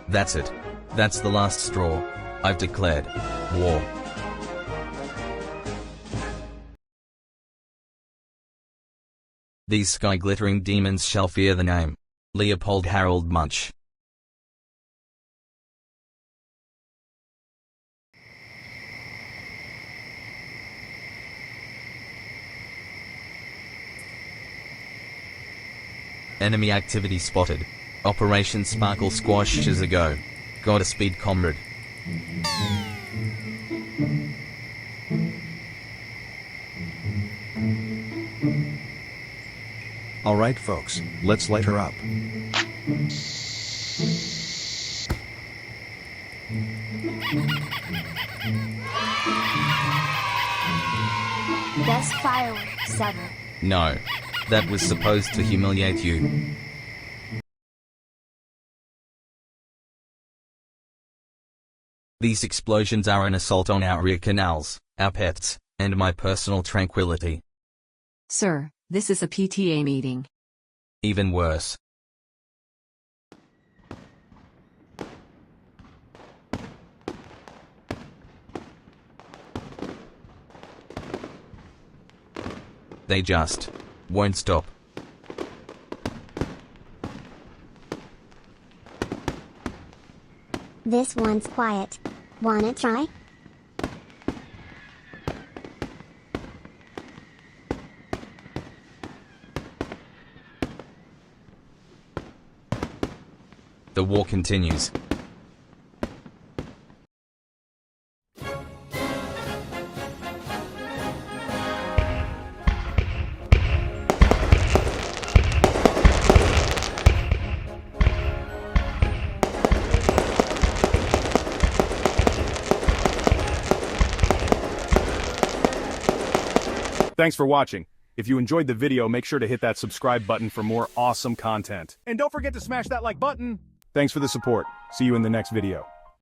That's it. That's the last straw. I've declared war. These sky-glittering demons shall fear the name. Leopold Harold Munch. Enemy activity spotted. Operation Sparkle Squash is a go. Godspeed, comrade. Alright folks, let's light her up. Best fireworks ever. No. That was supposed to humiliate you. These explosions are an assault on our rear canals, our pets, and my personal tranquility. Sir, this is a PTA meeting. Even worse. They just won't stop. This one's quiet. Wanna try? The war continues. Thanks for watching. If you enjoyed the video, make sure to hit that subscribe button for more awesome content. And don't forget to smash that like button. Thanks for the support. See you in the next video.